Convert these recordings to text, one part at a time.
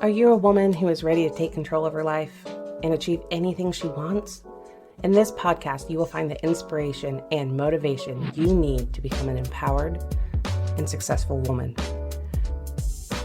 Are you a woman who is ready to take control of her life and achieve anything she wants? In this podcast, you will find the inspiration and motivation you need to become an empowered and successful woman.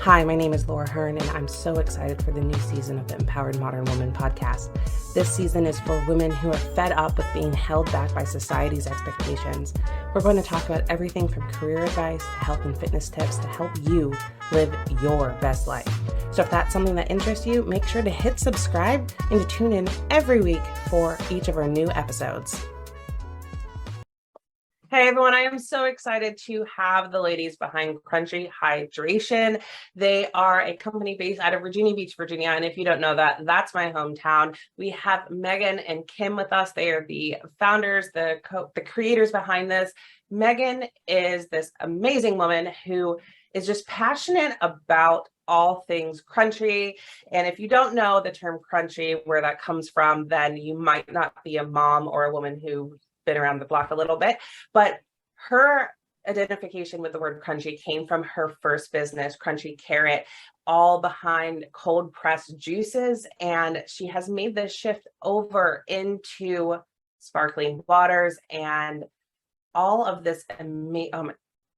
Hi, my name is Laura Hearn, and I'm so excited for the new season of the Empowered Modern Woman podcast. This season is for women who are fed up with being held back by society's expectations. We're going to talk about everything from career advice to health and fitness tips to help you live your best life. So if that's something that interests you, make sure to hit subscribe and to tune in every week for each of our new episodes. Hey everyone, I am so excited to have the ladies behind Crunchy Hydration. They are a company based out of Virginia Beach, Virginia. And if you don't know that, that's my hometown. We have Megan and Kim with us. They are the founders, the creators behind this. Megan is this amazing woman who is just passionate about all things crunchy. And if you don't know the term crunchy, where that comes from, then you might not be a mom or a woman who's been around the block a little bit. But her identification with the word crunchy came from her first business, Crunchy Carrot, all behind cold pressed juices. And she has made this shift over into sparkling waters and all of this.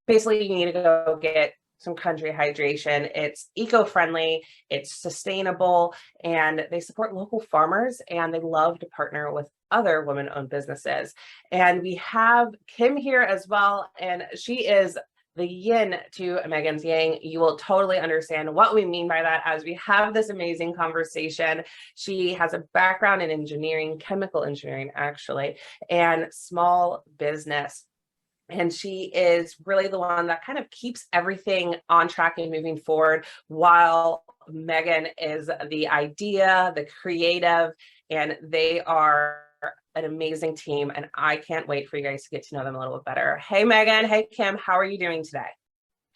Basically, you need to go get some Crunchy Hydration. It's eco-friendly, it's sustainable, and they support local farmers, and they love to partner with other women-owned businesses. And we have Kim here as well, and she is the yin to Megan's yang. You will totally understand what we mean by that as we have this amazing conversation. She has a background in engineering, chemical engineering actually, and small business. And she is really the one that kind of keeps everything on track and moving forward, while Megan is the idea, the creative, and they are an amazing team. And I can't wait for you guys to get to know them a little bit better. Hey, Megan. Hey, Kim. How are you doing today?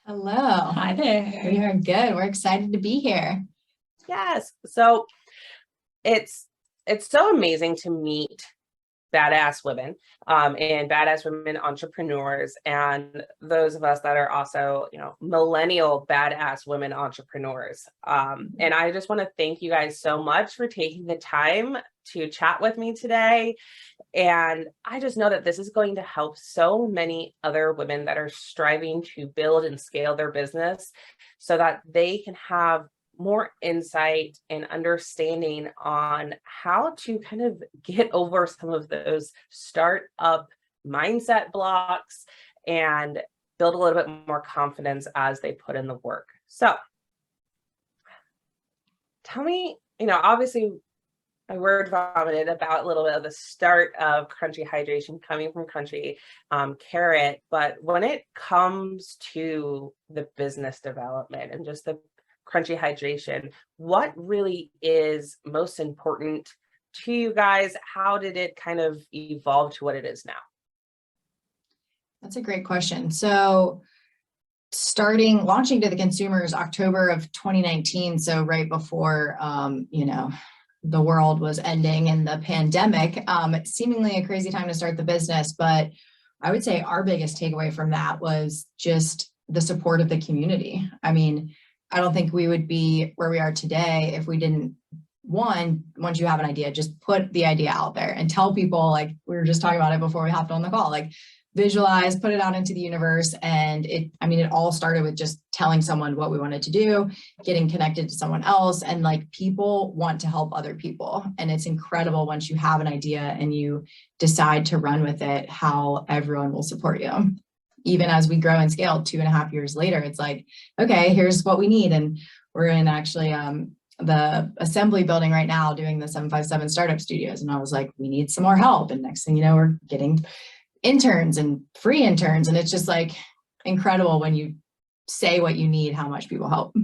Hello. Hi there. We are good. We're excited to be here. Yes. So it's so amazing to meet badass women and badass women entrepreneurs, and those of us that are also, millennial badass women entrepreneurs. And I just want to thank you guys so much for taking the time to chat with me today. And I just know that this is going to help so many other women that are striving to build and scale their business so that they can have more insight and understanding on how to kind of get over some of those startup mindset blocks and build a little bit more confidence as they put in the work. So tell me, obviously I word vomited about a little bit of the start of Crunchy Hydration coming from Crunchy Carrot, but when it comes to the business development and just the Crunchy Hydration, what really is most important to you guys? How did it kind of evolve to what it is now? That's a great question. So launching to the consumers October of 2019, so right before the world was ending and the pandemic, seemingly a crazy time to start the business. But I would say our biggest takeaway from that was just the support of the community. I mean, I don't think we would be where we are today if we didn't, once you have an idea, just put the idea out there and tell people, like we were just talking about it before we hopped on the call, like visualize, put it out into the universe. And it all started with just telling someone what we wanted to do, getting connected to someone else. And like people want to help other people. And it's incredible once you have an idea and you decide to run with it, how everyone will support you. Even as we grow and scale 2.5 years later, it's like, okay, here's what we need. And we're in actually the assembly building right now doing the 757 startup studios. And I was like, we need some more help. And next thing you know, we're getting interns and free interns. And it's just like incredible when you say what you need, how much people help.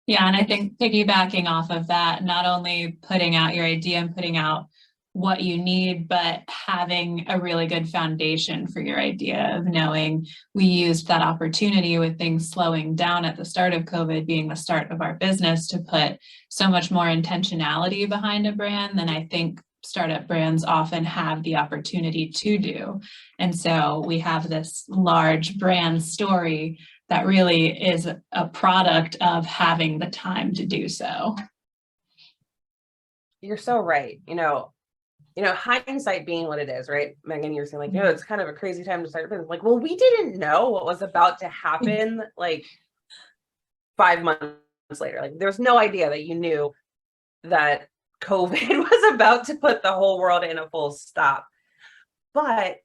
Yeah, and I think piggybacking off of that, not only putting out your idea and putting out what you need, but having a really good foundation for your idea of knowing we used that opportunity with things slowing down at the start of COVID being the start of our business to put so much more intentionality behind a brand than I think startup brands often have the opportunity to do. And so we have this large brand story that really is a product of having the time to do so. You're so right. Hindsight being what it is, right? Megan, you're saying like, it's kind of a crazy time to start a business. Like, well, we didn't know what was about to happen like 5 months later. Like, there's no idea that you knew that COVID was about to put the whole world in a full stop. But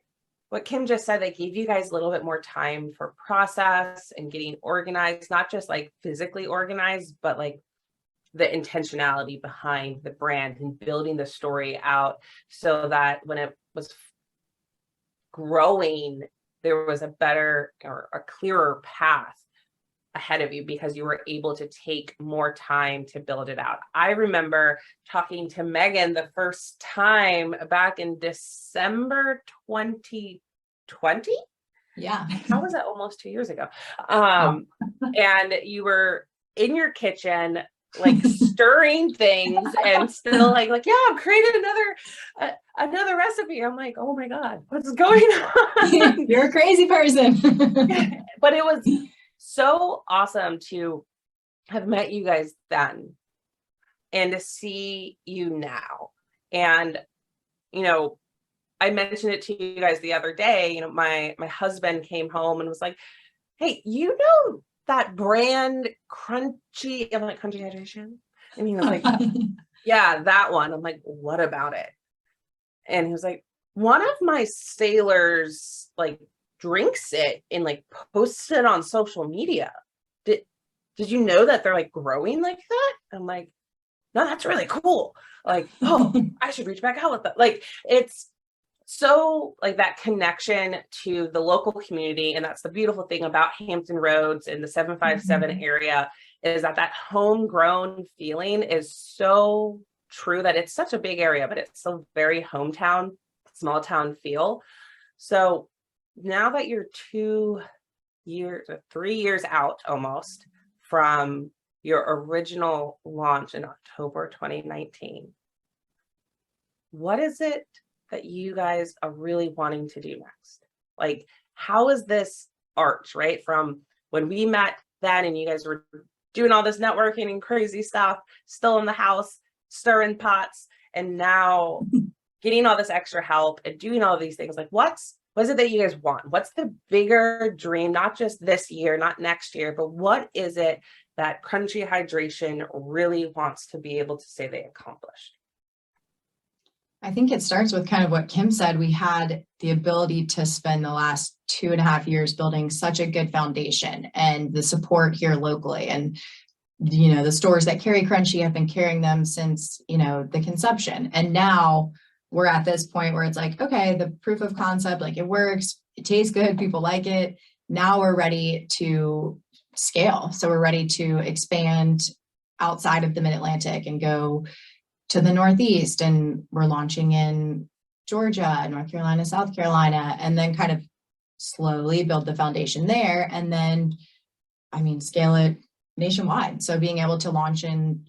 what Kim just said, they gave you guys a little bit more time for process and getting organized, not just like physically organized, but like the intentionality behind the brand and building the story out so that when it was growing, there was a better or a clearer path ahead of you because you were able to take more time to build it out. I remember talking to Megan the first time back in December 2020. Yeah. How was that? Almost 2 years ago. And you were in your kitchen like stirring things and still like yeah, I'm creating another recipe. I'm like, oh my God, what's going on? You're a crazy person. But it was so awesome to have met you guys then and to see you now. And I mentioned it to you guys the other day. My husband came home and was like, hey, that brand Crunchy, I'm like, Crunchy Hydration? And he was like, yeah, that one. I'm like, what about it? And he was like, one of my sailors like drinks it and like posts it on social media. Did you know that they're like growing like that? I'm like, no, that's really cool. Like, oh, I should reach back out with that. Like, it's so like that connection to the local community. And that's the beautiful thing about Hampton Roads and the 757 area is that homegrown feeling is so true that it's such a big area, but it's so very hometown, small town feel. So now that you're 3 years out almost from your original launch in October 2019, what is it that you guys are really wanting to do next? Like, how is this arch, right? From when we met then and you guys were doing all this networking and crazy stuff, still in the house, stirring pots, and now getting all this extra help and doing all of these things. Like, what is it that you guys want? What's the bigger dream, not just this year, not next year, but what is it that Crunchy Hydration really wants to be able to say they accomplished? I think it starts with kind of what Kim said. We had the ability to spend the last 2.5 years building such a good foundation and the support here locally. And, the stores that carry Crunchy have been carrying them since, the conception. And now we're at this point where it's like, okay, the proof of concept, like it works, it tastes good, people like it. Now we're ready to scale. So we're ready to expand outside of the Mid-Atlantic and go to the Northeast, and we're launching in Georgia, North Carolina, South Carolina, and then kind of slowly build the foundation there, and then, scale it nationwide. So being able to launch in,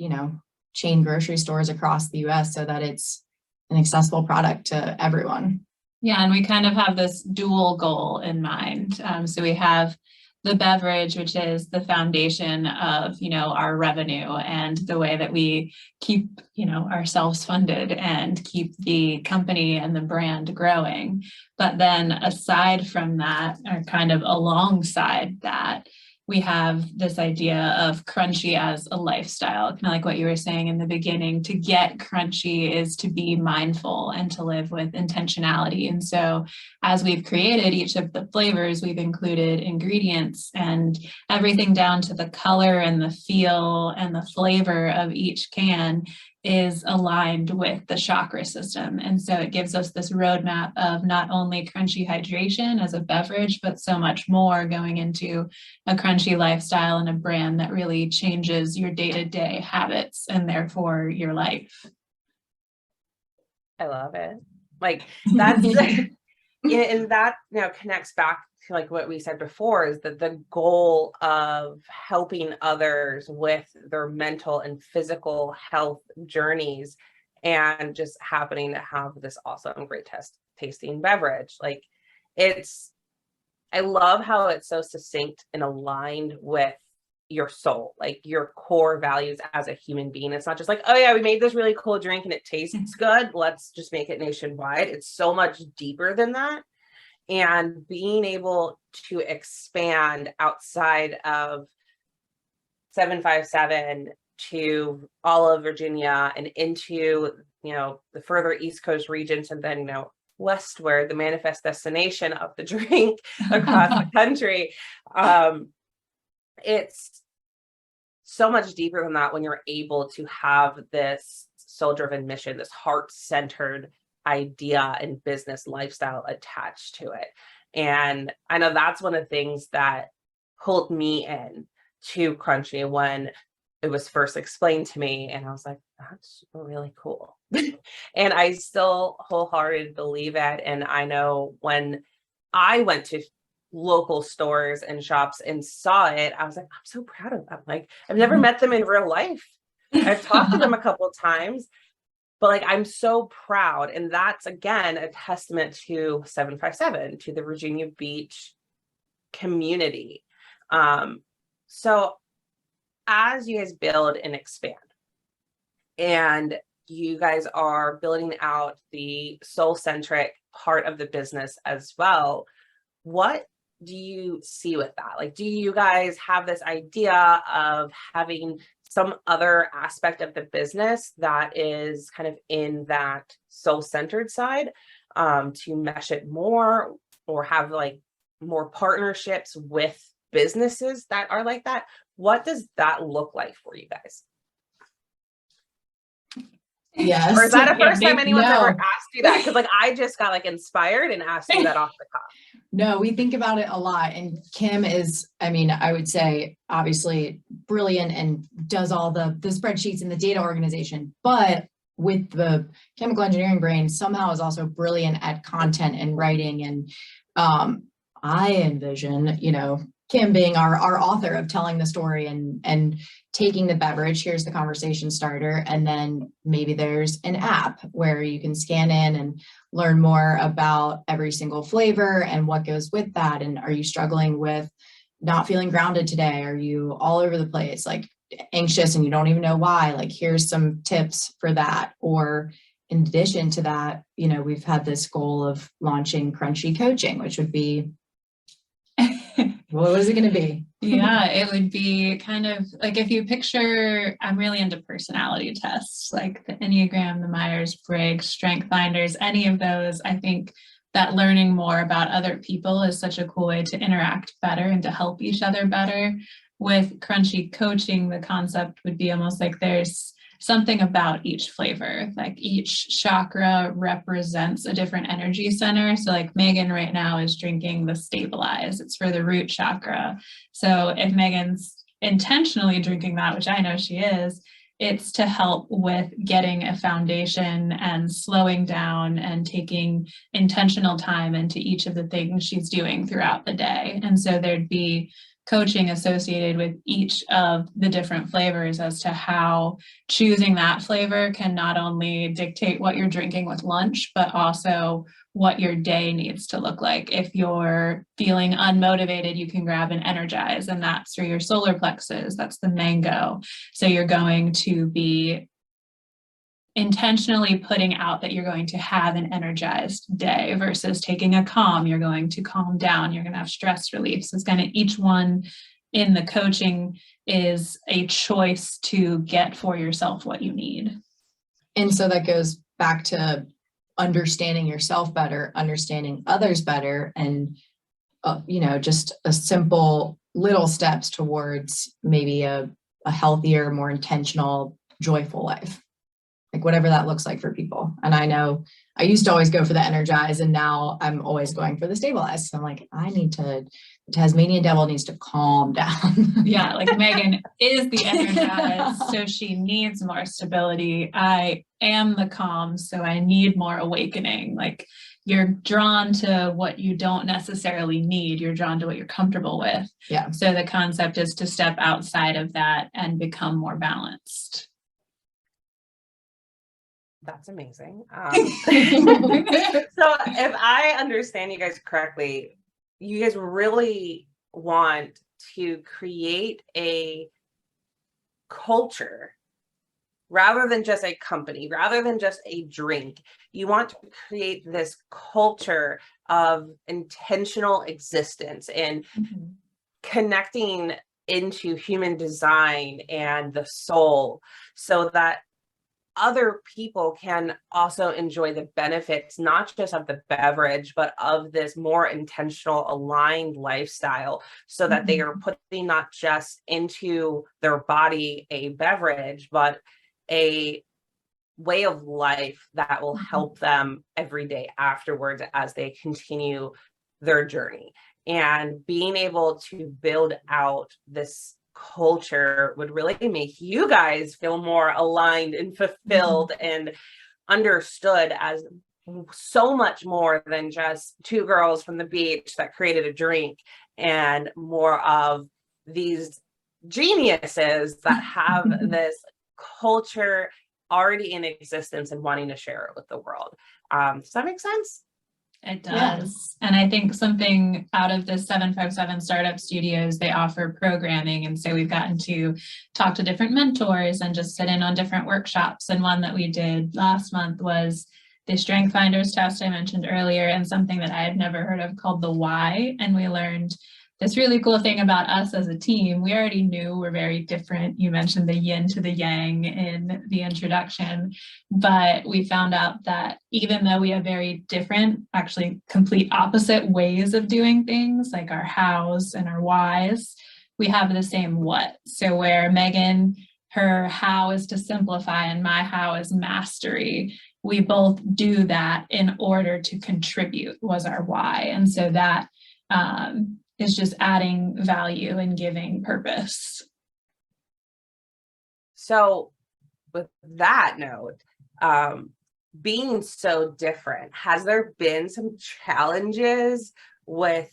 chain grocery stores across the US so that it's an accessible product to everyone. Yeah, and we kind of have this dual goal in mind. So we have the beverage, which is the foundation of, our revenue and the way that we keep, ourselves funded and keep the company and the brand growing. But then aside from that, or kind of alongside that, we have this idea of Crunchy as a lifestyle, kind of like what you were saying in the beginning. To get Crunchy is to be mindful and to live with intentionality. And so as we've created each of the flavors, we've included ingredients and everything down to the color and the feel and the flavor of each can is aligned with the chakra system. And so it gives us this roadmap of not only Crunchy Hydration as a beverage, but so much more going into a crunchy lifestyle and a brand that really changes your day-to-day habits and therefore your life. I love it. Like that's and that connects back to like what we said before, is that the goal of helping others with their mental and physical health journeys and just happening to have this awesome great tasting beverage. Like it's I love how it's so succinct and aligned with your soul, like your core values as a human being. It's not just like, oh yeah, we made this really cool drink and it tastes good, let's just make it nationwide. It's so much deeper than that. And being able to expand outside of 757 to all of Virginia and into, the further East Coast regions, and then, westward, the manifest destination of the drink across the country. It's so much deeper than that when you're able to have this soul-driven mission, this heart-centered idea and business lifestyle attached to it. And I know that's one of the things that pulled me in to Crunchy when it was first explained to me, and I was like, that's really cool. And I still wholeheartedly believe it. And I know when I went to local stores and shops and saw it, I was like, I'm so proud of them. Like, I've never met them in real life. I've talked to them a couple of times, but like, I'm so proud. And that's, again, a testament to 757, to the Virginia Beach community. So as you guys build and expand, and you guys are building out the soul-centric part of the business as well, what do you see with that? Like, do you guys have this idea of having some other aspect of the business that is kind of in that soul-centered side, to mesh it more, or have like more partnerships with businesses that are like that? What does that look like for you guys? Yes. Or is that a first time anyone's ever No. asked you that? Because like, I just got like inspired and asked you that off the cuff. No, we think about it a lot. And Kim is, I would say, obviously brilliant and does all the spreadsheets and the data organization, but with the chemical engineering brain, somehow is also brilliant at content and writing. And I envision, Kim being our author of telling the story and taking the beverage, here's the conversation starter, and then maybe there's an app where you can scan in and learn more about every single flavor and what goes with that. And are you struggling with not feeling grounded today? Are you all over the place, like anxious and you don't even know why? Like, here's some tips for that. Or in addition to that, we've had this goal of launching Crunchy Coaching, which would be, what was it going to be? Yeah, it would be kind of like, if you picture, I'm really into personality tests, like the Enneagram, the Myers-Briggs, Strength Finders, any of those. I think that learning more about other people is such a cool way to interact better and to help each other better. With Crunchy Coaching, the concept would be almost like there's something about each flavor, like each chakra represents a different energy center. So like Megan right now is drinking the Stabilize, it's for the root chakra. So if Megan's intentionally drinking that, which I know she is, it's to help with getting a foundation and slowing down and taking intentional time into each of the things she's doing throughout the day. And so there'd be coaching associated with each of the different flavors as to how choosing that flavor can not only dictate what you're drinking with lunch, but also what your day needs to look like. If you're feeling unmotivated, you can grab an Energize, and that's for your solar plexus. That's the mango. So you're going to be intentionally putting out that you're going to have an energized day versus taking a calm. You're going to calm down. You're going to have stress relief. So it's kind of each one in the coaching is a choice to get for yourself what you need. And so that goes back to understanding yourself better, understanding others better, and, just a simple little steps towards maybe a healthier, more intentional, joyful life. Like whatever that looks like for people. And I know I used to always go for the Energize, and now I'm always going for the Stabilize. So I'm like, the Tasmanian devil needs to calm down. Yeah, like Megan is the Energize, so she needs more stability. I am the calm, so I need more awakening. Like, you're drawn to what you don't necessarily need. You're drawn to what you're comfortable with. Yeah. So the concept is to step outside of that and become more balanced. That's amazing. So if I understand you guys correctly, you guys really want to create a culture rather than just a company, rather than just a drink. You want to create this culture of intentional existence and connecting into human design and the soul, so that other people can also enjoy the benefits, not just of the beverage, but of this more intentional, aligned lifestyle, so that they are putting not just into their body a beverage, but a way of life that will help them every day afterwards as they continue their journey. And being able to build out this culture would really make you guys feel more aligned and fulfilled and understood as so much more than just two girls from the beach that created a drink, and more of these geniuses that have this culture already in existence and wanting to share it with the world. Does that make sense? It does. Yeah. And I think something out of the 757 Startup Studios, they offer programming. And so we've gotten to talk to different mentors and just sit in on different workshops. And one that we did last month was the Strength Finders test I mentioned earlier, and something that I had never heard of called the Why. And we learned this really cool thing about us as a team. We already knew we're very different. You mentioned the yin to the yang in the introduction, but we found out that even though we have very different, actually complete opposite ways of doing things, like our hows and our whys, we have the same what. So where Megan, her how is to simplify and my how is mastery, we both do that in order to contribute was our why. And so that is just adding value and giving purpose. So with that note, being so different, has there been some challenges with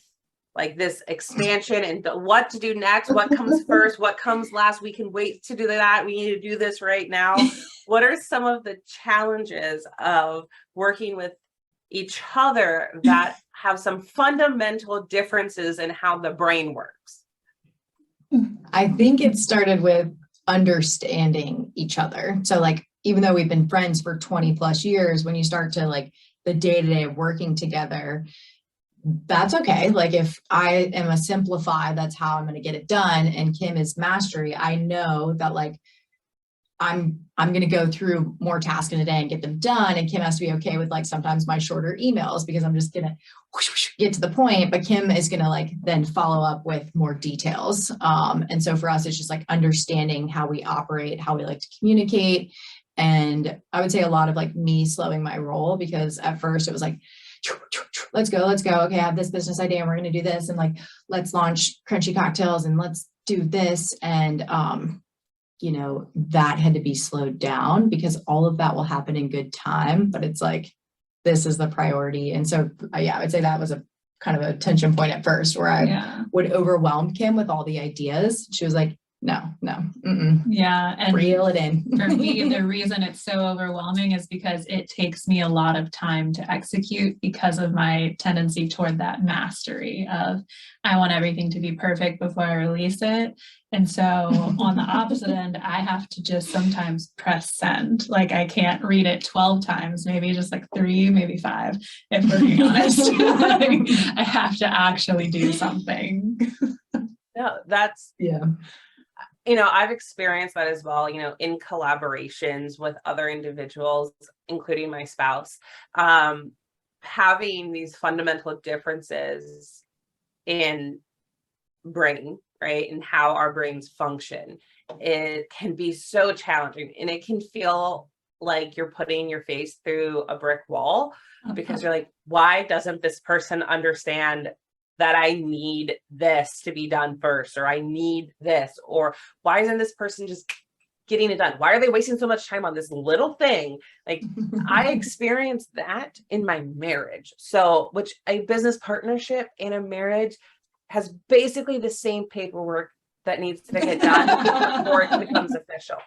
like this expansion and what to do next? What comes first? What comes last? We can wait to do that. We need to do this right now. What are some of the challenges of working with each other that have some fundamental differences in how the brain works? I think it started with understanding each other. So like, even though we've been friends for 20 plus years, when you start to like the day-to-day of working together, that's okay. Like if I am a simplify, that's how I'm going to get it done. And Kim is mastery. I know that like, I'm going to go through more tasks in a day and get them done. And Kim has to be okay with like sometimes my shorter emails because I'm just going to get to the point, but Kim is going to like then follow up with more details. And so for us, it's just like understanding how we operate, how we like to communicate. And I would say a lot of like me slowing my roll, because at first it was like, let's go. Okay, I have this business idea and we're going to do this. And like, let's launch crunchy cocktails and let's do this. And, you know, that had to be slowed down because all of that will happen in good time, but it's like, this is the priority. And so, yeah, I would say that was a kind of a tension point at first where I would overwhelm Kim with all the ideas. She was like, no. Yeah. And reel it in. For me, the reason it's so overwhelming is because it takes me a lot of time to execute because of my tendency toward that mastery of I want everything to be perfect before I release it. And so on the opposite end, I have to just sometimes press send. Like I can't read it 12 times, maybe just like 3, maybe 5, if we're being honest. Like, I have to actually do something. No, that's, yeah. You know, I've experienced that as well, you know, in collaborations with other individuals, including my spouse, having these fundamental differences in brain, right? And how our brains function. It can be so challenging and it can feel like you're putting your face through a brick wall because you're like, why doesn't this person understand that I need this to be done first, or I need this, or why isn't this person just getting it done? Why are they wasting so much time on this little thing? Like I experienced that in my marriage. So, which a business partnership and a marriage has basically the same paperwork that needs to get done before it becomes official.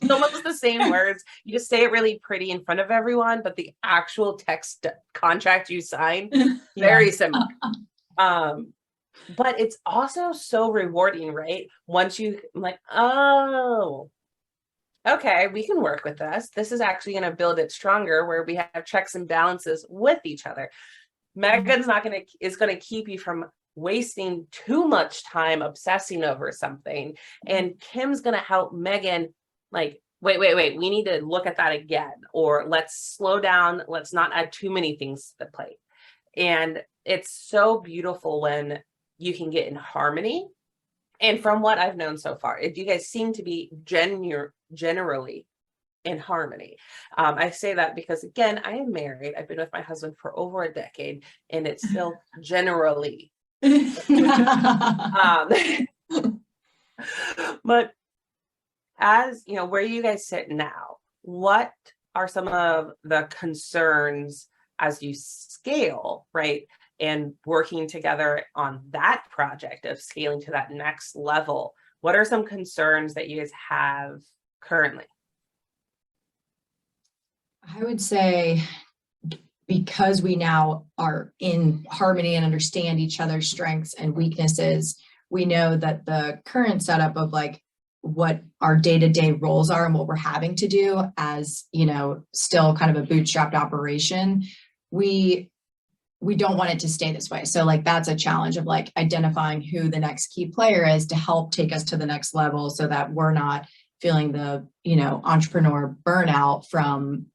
It's almost the same words. You just say it really pretty in front of everyone, but the actual text contract you sign, very similar. But it's also so rewarding, right? Once I'm like, oh, okay, we can work with this. This is actually going to build it stronger where we have checks and balances with each other. Megan's is going to keep you from wasting too much time obsessing over something. And Kim's going to help Megan like, wait, we need to look at that again, or let's slow down. Let's not add too many things to the plate. And it's so beautiful when you can get in harmony. And from what I've known so far, you guys seem to be generally in harmony. I say that because, again, I am married. I've been with my husband for over a decade, and it's still generally. But as you know, where you guys sit now, what are some of the concerns as you scale, right? And working together on that project of scaling to that next level? What are some concerns that you guys have currently? I would say because we now are in harmony and understand each other's strengths and weaknesses, we know that the current setup of like what our day-to-day roles are and what we're having to do as, you know, still kind of a bootstrapped operation, we don't want it to stay this way. So like that's a challenge of like identifying who the next key player is to help take us to the next level so that we're not feeling the, you know, entrepreneur burnout from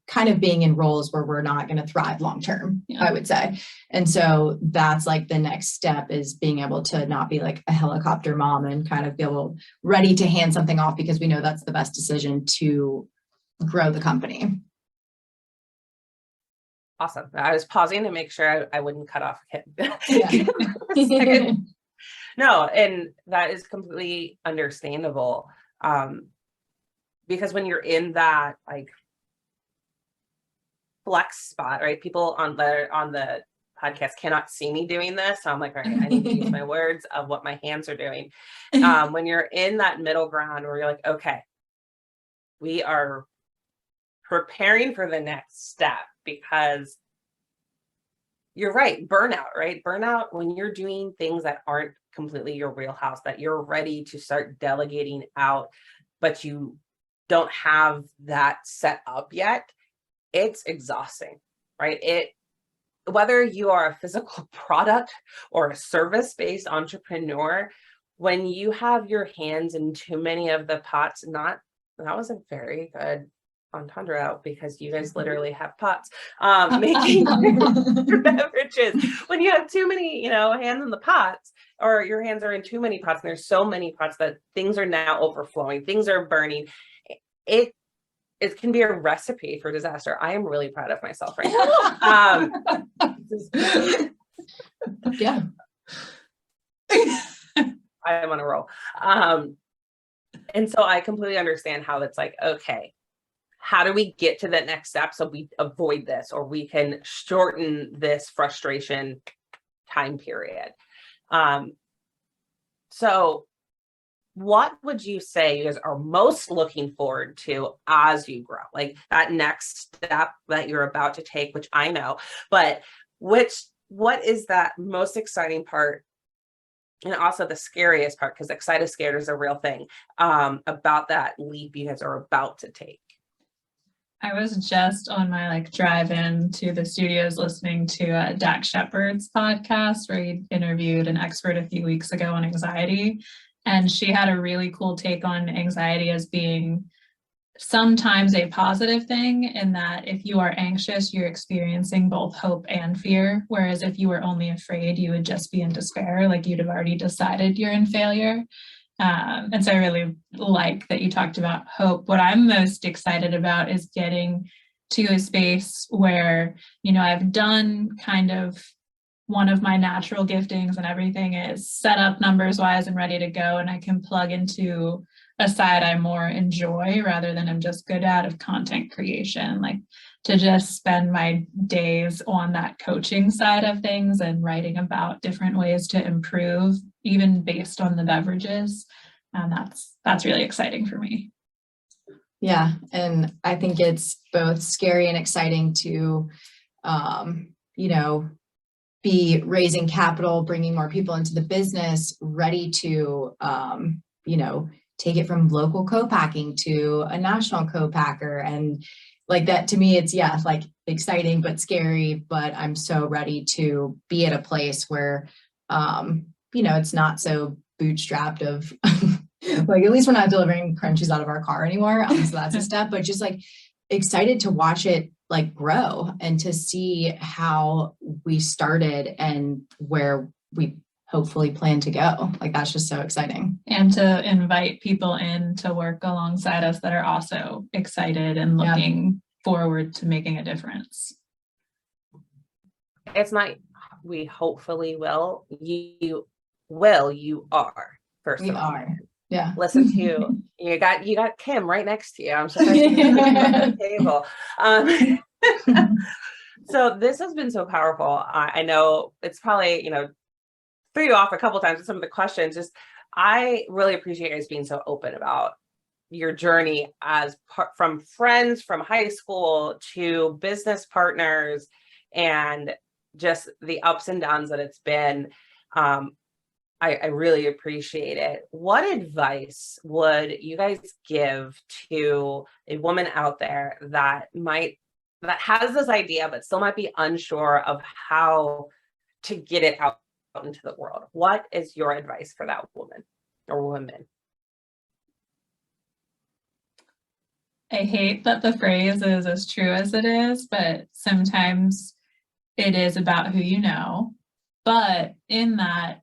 kind of being in roles where we're not going to thrive long term, I would say. And so that's like the next step, is being able to not be like a helicopter mom and kind of be able ready to hand something off because we know that's the best decision to grow the company. Awesome. I was pausing to make sure I wouldn't cut off Kim. Yeah. No, and that is completely understandable. Because when you're in that like flex spot, right? People on the podcast cannot see me doing this. So I'm like, all right, I need to use my words of what my hands are doing. When you're in that middle ground where you're like, okay, we are preparing for the next step, because you're right, burnout, right? Burnout when you're doing things that aren't completely your wheelhouse, that you're ready to start delegating out, but you don't have that set up yet. It's exhausting, right? Whether you are a physical product or a service-based entrepreneur, when you have your hands in too many of the pots, that was a very good entendre, because you guys literally have pots making your beverages. When you have too many, hands in the pots, or your hands are in too many pots, and there's so many pots that things are now overflowing, things are burning. It can be a recipe for disaster. I am really proud of myself right now. Yeah. I'm on a roll. And so I completely understand how it's like, okay, how do we get to that next step so we avoid this, or we can shorten this frustration time period? So what would you say you guys are most looking forward to as you grow? Like that next step that you're about to take, which I know, but what is that most exciting part? And also the scariest part, because excited, scared is a real thing, about that leap you guys are about to take. I was just on my drive in to the studios listening to Dax Shepard's podcast, where he interviewed an expert a few weeks ago on anxiety. And she had a really cool take on anxiety as being sometimes a positive thing, in that if you are anxious, you're experiencing both hope and fear. Whereas if you were only afraid, you would just be in despair, like you'd have already decided you're in failure. And so I really like that you talked about hope. What I'm most excited about is getting to a space where, I've done kind of one of my natural giftings and everything is set up numbers wise and ready to go. And I can plug into a side I more enjoy rather than I'm just good at, of content creation, like to just spend my days on that coaching side of things and writing about different ways to improve, even based on the beverages. And that's really exciting for me. Yeah. And I think it's both scary and exciting to, you know, be raising capital, bringing more people into the business, ready to, you know, take it from local co-packing to a national co-packer. And like that, to me, it's, yeah, like exciting, but scary, but I'm so ready to be at a place where, you know, it's not so bootstrapped of like, at least we're not delivering crunchies out of our car anymore. So that's a step, but just like excited to watch it like grow and to see how we started and where we hopefully plan to go. Like, that's just so exciting. And to invite people in to work alongside us that are also excited and looking forward to making a difference. It's not, we hopefully will, you will, you are, first We of all. are. Yeah. Listen to you got Kim right next to you. I'm surprised she's at the table. So this has been so powerful. I know it's probably, you know, threw you off a couple of times with some of the questions. Just I really appreciate you guys being so open about your journey as from friends from high school to business partners and just the ups and downs that it's been. I really appreciate it. What advice would you guys give to a woman out there that has this idea but still might be unsure of how to get it out into the world? What is your advice for that woman or women? I hate that the phrase is as true as it is, but sometimes it is about who you know. But in that,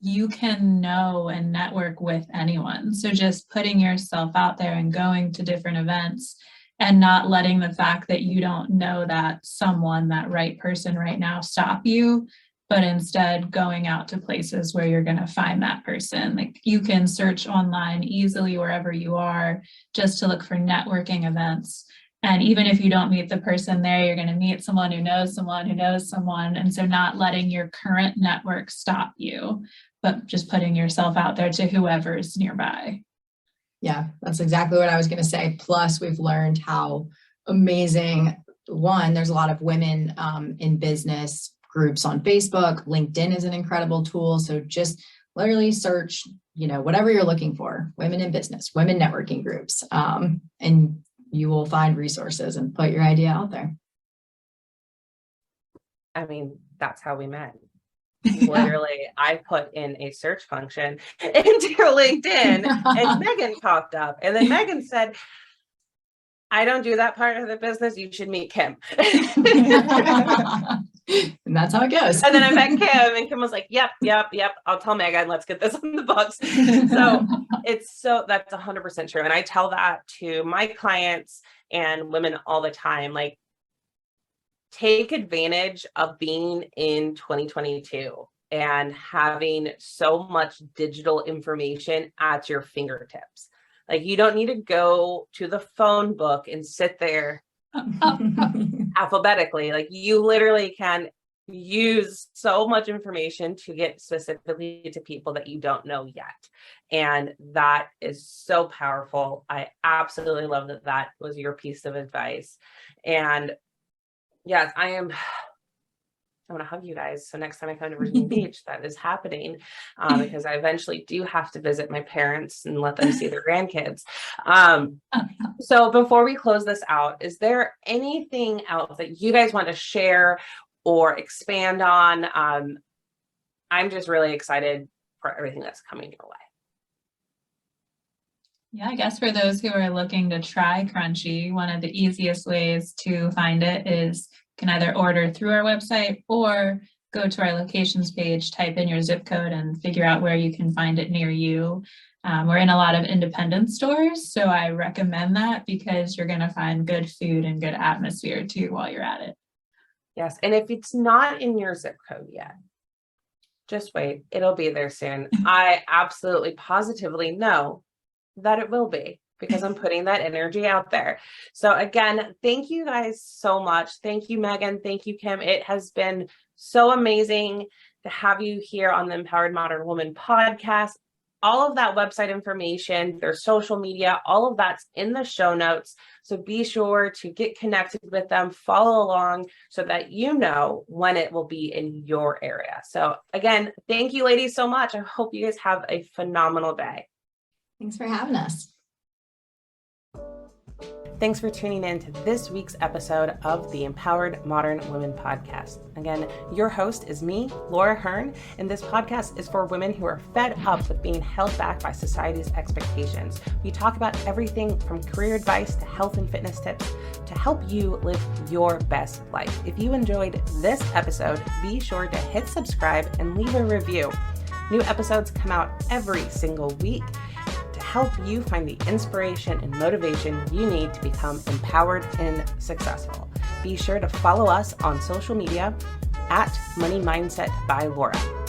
you can know and network with anyone. So just putting yourself out there and going to different events and not letting the fact that you don't know that someone, that right person right now, stop you, but instead going out to places where you're going to find that person. Like, you can search online easily wherever you are just to look for networking events. And even if you don't meet the person there, you're going to meet someone who knows someone who knows someone. And so not letting your current network stop you, but just putting yourself out there to whoever's nearby. Yeah, that's exactly what I was going to say. Plus, we've learned how amazing, one, there's a lot of women in business groups on Facebook. LinkedIn is an incredible tool. So just literally search, you know, whatever you're looking for, women in business, women networking groups, and you will find resources and put your idea out there. I mean, that's how we met. Literally, I put in a search function into LinkedIn and Megan popped up. And then Megan said, I don't do that part of the business. You should meet Kim. And that's how it goes. And then I met Kim and Kim was like, yep. I'll tell Megan, let's get this on the books. So that's 100% true. And I tell that to my clients and women all the time, like, take advantage of being in 2022 and having so much digital information at your fingertips. Like, you don't need to go to the phone book and sit there alphabetically. Like, you literally can use so much information to get specifically to people that you don't know yet. And that is so powerful. I absolutely love that that was your piece of advice. And yes, I'm going to hug you guys. So next time I come to Virginia Beach, that is happening because I eventually do have to visit my parents and let them see their grandkids. So before we close this out, is there anything else that you guys want to share or expand on? I'm just really excited for everything that's coming your way. Yeah, I guess for those who are looking to try Crunchy, one of the easiest ways to find it is you can either order through our website or go to our locations page, type in your zip code and figure out where you can find it near you. We're in a lot of independent stores, so I recommend that because you're going to find good food and good atmosphere too while you're at it. Yes, and if it's not in your zip code yet, just wait, it'll be there soon. I absolutely positively know that it will be because I'm putting that energy out there. So again, thank you guys so much. Thank you, Megan. Thank you, Kim. It has been so amazing to have you here on the Empowered Modern Woman podcast. all of that website information, their social media, all of that's in the show notes. So be sure to get connected with them, follow along so that you know when it will be in your area. So again, thank you ladies so much. I hope you guys have a phenomenal day. Thanks for having us. Thanks for tuning in to this week's episode of the Empowered Modern Women podcast. Again, your host is me, Laura Hearn, and this podcast is for women who are fed up with being held back by society's expectations. We talk about everything from career advice to health and fitness tips to help you live your best life. If you enjoyed this episode, be sure to hit subscribe and leave a review. New episodes come out every single week to help you find the inspiration and motivation you need to become empowered and successful. Be sure to follow us on social media at Money Mindset by Laura.